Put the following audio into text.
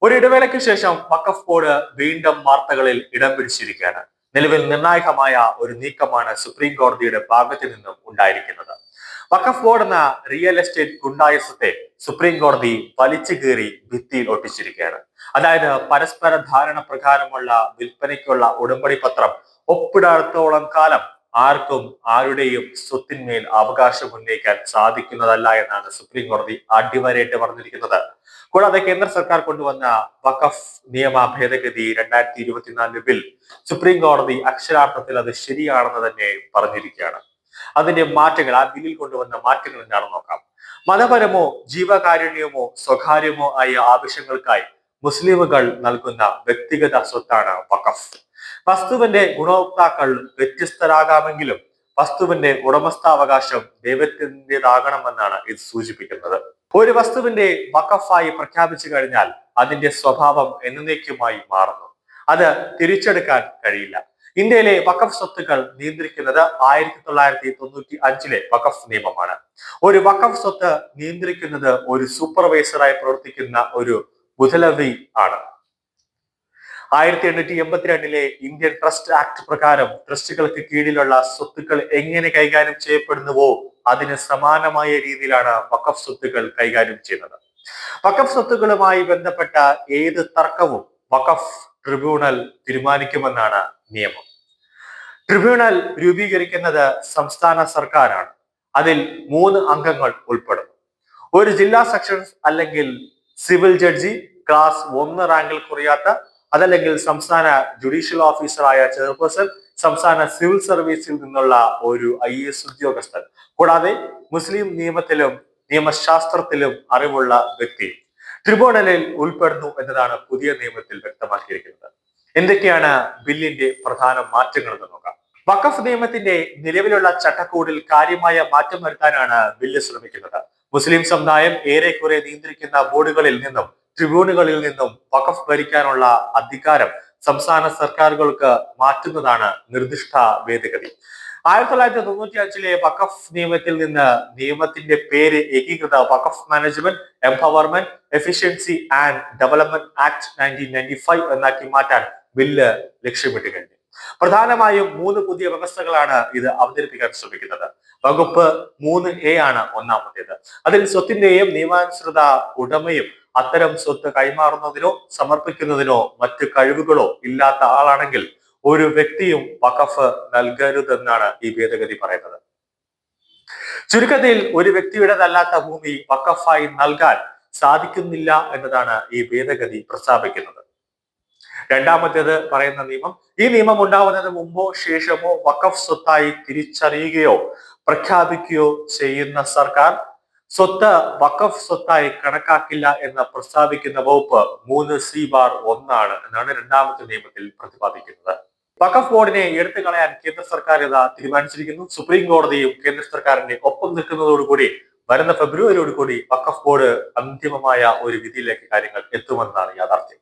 ഒരു ഇടവേളയ്ക്ക് ശേഷം വഖഫ് ബോർഡ് വീണ്ടും വാർത്തകളിൽ ഇടം പിടിച്ചിരിക്കുകയാണ്. നിലവിൽ നിർണായകമായ ഒരു നീക്കമാണ് സുപ്രീം കോടതിയുടെ ഭാഗത്തു നിന്നും ഉണ്ടായിരിക്കുന്നത്. വഖഫ് ബോർഡ് എന്ന റിയൽ എസ്റ്റേറ്റ് ഗുണ്ടായുസത്തെ സുപ്രീം കോടതി വലിച്ചു കീറി ഭിത്തിയിൽ ഒട്ടിച്ചിരിക്കുകയാണ്. അതായത് പരസ്പര ധാരണ പ്രകാരമുള്ള വിൽപ്പനയ്ക്കുള്ള ഉടമ്പടി പത്രം ഒപ്പിടാത്തോളം കാലം ആർക്കും ആരുടെയും സ്വത്തിന്മേൽ അവകാശം ഉന്നയിക്കാൻ സാധിക്കുന്നതല്ല എന്നാണ് സുപ്രീം കോടതി അടിവരയിട്ട് പറഞ്ഞിരിക്കുന്നത്. കൂടാതെ കേന്ദ്ര സർക്കാർ കൊണ്ടുവന്ന വഖഫ് നിയമ ഭേദഗതി 2024 ബിൽ സുപ്രീം കോടതി അക്ഷരാർത്ഥത്തിൽ അത് ശരിയാണെന്ന് തന്നെ പറഞ്ഞിരിക്കുകയാണ്. അതിന്റെ മാറ്റങ്ങൾ, ആ ബില്ലിൽ കൊണ്ടുവന്ന മാറ്റങ്ങൾ എന്താണെന്ന് നോക്കാം. മതപരമോ ജീവകാരുണ്യമോ സ്വകാര്യമോ ആയ ആവശ്യങ്ങൾക്കായി മുസ്ലിമുകൾ നൽകുന്ന വ്യക്തിഗത സ്വത്താണ് വഖഫ്. വസ്തുവിന്റെ ഗുണഭോക്താക്കൾ വ്യത്യസ്തരാകാമെങ്കിലും വസ്തുവിന്റെ ഉടമസ്ഥാവകാശം ദൈവത്തിൻ്റെതാകണമെന്നാണ് ഇത് സൂചിപ്പിക്കുന്നത്. ഒരു വസ്തുവിന്റെ വഖഫായി പ്രഖ്യാപിച്ചു കഴിഞ്ഞാൽ അതിന്റെ സ്വഭാവം എന്നേക്കുമായി മാറുന്നു. അത് തിരിച്ചെടുക്കാൻ കഴിയില്ല. ഇന്ത്യയിലെ വഖഫ് സ്വത്തുക്കൾ നിയന്ത്രിക്കുന്നത് 1995 വഖഫ് നിയമമാണ്. ഒരു വഖഫ് സ്വത്ത് നിയന്ത്രിക്കുന്നത് ഒരു സൂപ്പർവൈസറായി പ്രവർത്തിക്കുന്ന ഒരു മുതലവി ആണ്. 1882 ഇന്ത്യൻ ട്രസ്റ്റ് ആക്ട് പ്രകാരം ട്രസ്റ്റുകൾക്ക് കീഴിലുള്ള സ്വത്തുക്കൾ എങ്ങനെ കൈകാര്യം ചെയ്യപ്പെടുന്നുവോ അതിന് സമാനമായ രീതിയിലാണ് വഖഫ് സ്വത്തുക്കൾ കൈകാര്യം ചെയ്യുന്നത്. വഖഫ് സ്വത്തുക്കളുമായി ബന്ധപ്പെട്ട ഏത് തർക്കവും വഖഫ് ട്രിബ്യൂണൽ തീരുമാനിക്കുമെന്നാണ് നിയമം. ട്രിബ്യൂണൽ രൂപീകരിക്കുന്നത് സംസ്ഥാന സർക്കാരാണ്. അതിൽ 3 അംഗങ്ങൾ ഉൾപ്പെടുന്നു. ഒരു ജില്ലാ സെക്ഷൻസ് അല്ലെങ്കിൽ സിവിൽ ജഡ്ജി, ക്ലാസ് 1 റാങ്കിൽ കുറയാത്ത, അതല്ലെങ്കിൽ സംസ്ഥാന ജുഡീഷ്യൽ ഓഫീസറായ ചെയർപേഴ്സൺ, സംസ്ഥാന സിവിൽ സർവീസിൽ നിന്നുള്ള ഒരു IAS ഉദ്യോഗസ്ഥൻ, കൂടാതെ മുസ്ലിം നിയമത്തിലും നിയമശാസ്ത്രത്തിലും അറിവുള്ള വ്യക്തി ട്രിബ്യൂണലിൽ ഉൾപ്പെടുന്നു എന്നതാണ് പുതിയ നിയമത്തിൽ വ്യക്തമാക്കിയിരിക്കുന്നത്. എന്തൊക്കെയാണ് ബില്ലിന്റെ പ്രധാന മാറ്റങ്ങൾ എന്ന് നോക്കാം. വഖഫ് നിയമത്തിന്റെ നിലവിലുള്ള ചട്ടക്കൂടിൽ കാര്യമായ മാറ്റം വരുത്താനാണ് ബില്ല് ശ്രമിക്കുന്നത്. മുസ്ലിം സമുദായം ഏറെക്കുറെ നിയന്ത്രിക്കുന്ന ബോർഡുകളിൽ നിന്നും ട്രിബ്യൂണലുകളിൽ നിന്നും വഖഫ് ഭരിക്കാനുള്ള അധികാരം സംസ്ഥാന സർക്കാരുകൾക്ക് മാറ്റുന്നതാണ് നിർദ്ദിഷ്ട ഭേദഗതി. 1995 വഖഫ് നിയമത്തിൽ നിന്ന് നിയമത്തിന്റെ പേര് ഏകീകൃത വഖഫ് management, empowerment, efficiency and development act 1995 എന്നാക്കി മാറ്റാൻ ബില്ല് ലക്ഷ്യമിട്ട് കഴിഞ്ഞു. പ്രധാനമായും 3 പുതിയ വ്യവസ്ഥകളാണ് ഇത് അവതരിപ്പിക്കാൻ ശ്രമിക്കുന്നത്. വകുപ്പ് 3A ആണ് ഒന്നാമത്തേത്. അതിൽ സ്വത്തിന്റെയും നിയമാനുസൃത ഉടമയും അത്തരം സ്വത്ത് കൈമാറുന്നതിനോ സമർപ്പിക്കുന്നതിനോ മറ്റ് കഴിവുകളോ ഇല്ലാത്ത ആളാണെങ്കിൽ ഒരു വ്യക്തിയും വഖഫ് നൽകരുതെന്നാണ് ഈ ഭേദഗതി പറയുന്നത്. ചുരുക്കത്തിൽ ഒരു വ്യക്തിയുടേതല്ലാത്ത ഭൂമി വഖഫായി നൽകാൻ സാധിക്കുന്നില്ല എന്നതാണ് ഈ ഭേദഗതി പ്രസ്താവിക്കുന്നത്. രണ്ടാമത്തേത് പറയുന്ന നിയമം, ഈ നിയമം ഉണ്ടാവുന്നതിന് മുമ്പോ ശേഷമോ വഖഫ് സ്വത്തായി തിരിച്ചറിയുകയോ പ്രഖ്യാപിക്കുകയോ ചെയ്യുന്ന സർക്കാർ സ്വത്ത് വഖഫ് സ്വത്തായി കണക്കാക്കില്ല എന്ന് പ്രസ്താവിക്കുന്ന വകുപ്പ് 3C(1) ആണ് എന്നാണ് രണ്ടാമത്തെ നിയമത്തിൽ പ്രതിപാദിക്കുന്നത്. വഖഫ് ബോർഡിനെ എടുത്തു കളയാൻ കേന്ദ്ര സർക്കാർ തീരുമാനിച്ചിരിക്കുന്നു. സുപ്രീം കോടതിയും കേന്ദ്ര സർക്കാരിന്റെ ഒപ്പം നിൽക്കുന്നതോടുകൂടി വരുന്ന ഫെബ്രുവരിയോടുകൂടി വഖഫ് ബോർഡ് അന്തിമമായ ഒരു വിധിയിലേക്ക് കാര്യങ്ങൾ എത്തുമെന്നാണ് യാഥാർത്ഥ്യം.